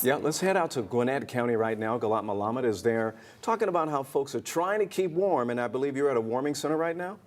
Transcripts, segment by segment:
Yeah, let's head out to Gwinnett County right now. Gilat Melamed is there talking about how folks are trying to keep warm, and I believe you're at a warming center right now?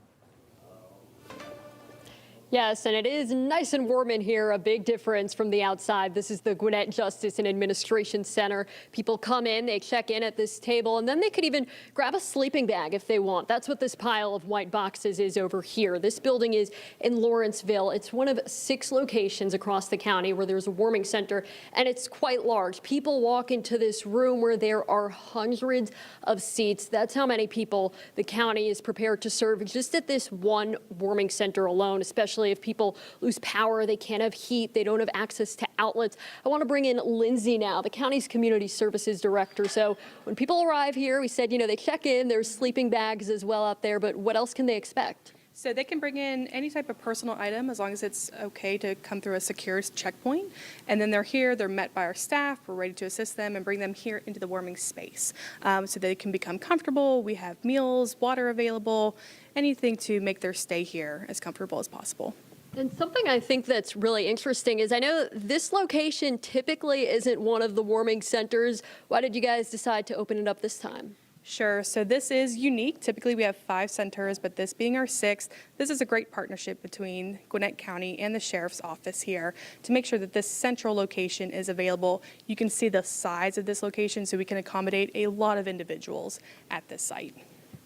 Yes, and it is nice and warm in here, a big difference from the outside. This is the Gwinnett Justice and Administration Center. People come in, they check in at this table, and then they could even grab a sleeping bag if they want. That's what this pile of white boxes is over here. This building is in Lawrenceville. It's one of 6 locations across the county where there's a warming center, and it's quite large. People walk into this room where there are hundreds of seats. That's how many people the county is prepared to serve just at this one warming center alone, especially if people lose power, they can't have heat, they don't have access to outlets. I want to bring in Lindsay now, the county's community services director. So when people arrive here, we said, they check in, there's sleeping bags as well out there, but what else can they expect? So they can bring in any type of personal item as long as it's okay to come through a secure checkpoint. And then they're here, they're met by our staff, we're ready to assist them and bring them here into the warming space so they can become comfortable. We have meals, water available, anything to make their stay here as comfortable as possible. And something I think that's really interesting is I know this location typically isn't one of the warming centers. Why did you guys decide to open it up this time? Sure. So this is unique. Typically we have 5 centers, but this being our 6th, this is a great partnership between Gwinnett County and the Sheriff's Office here to make sure that this central location is available. You can see the size of this location, so we can accommodate a lot of individuals at this site.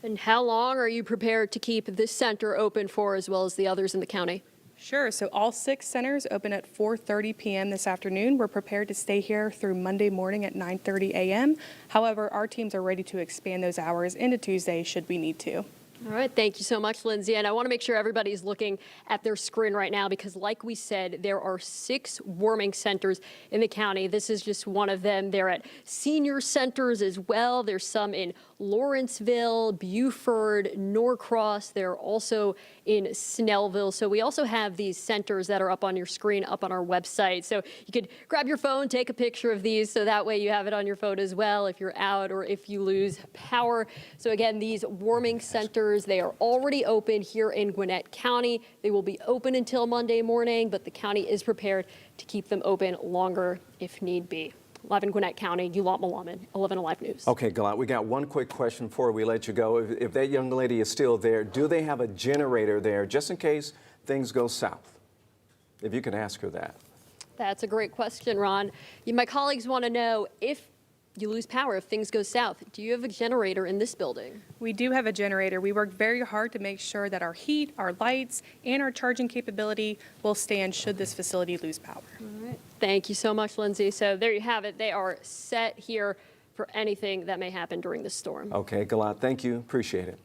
And how long are you prepared to keep this center open for, as well as the others in the county? Sure. So all 6 centers open at 4:30 p.m. this afternoon. We're prepared to stay here through Monday morning at 9:30 a.m. However, our teams are ready to expand those hours into Tuesday should we need to. All right, thank you so much, Lindsay. And I want to make sure everybody's looking at their screen right now because, like we said, there are 6 warming centers in the county. This is just one of them. They're at senior centers as well. There's some in Lawrenceville, Buford, Norcross. They're also in Snellville. So we also have these centers that are up on your screen, up on our website. So you could grab your phone, take a picture of these, so that way you have it on your phone as well if you're out or if you lose power. So again, these warming centers, they are already open here in Gwinnett County. They will be open until Monday morning, but the county is prepared to keep them open longer if need be. Live in Gwinnett County, Gilat Melamed, 11 Alive News. Okay, Gilat, we got one quick question before we let you go. If that young lady is still there, do they have a generator there just in case things go south? If you can ask her that. That's a great question, Ron. My colleagues want to know, if you lose power, if things go south, do you have a generator in this building? We do have a generator. We worked very hard to make sure that our heat, our lights, and our charging capability will stand should this facility lose power. All right. Thank you so much, Lindsay. So there you have it. They are set here for anything that may happen during the storm. Okay, Gilat, thank you. Appreciate it.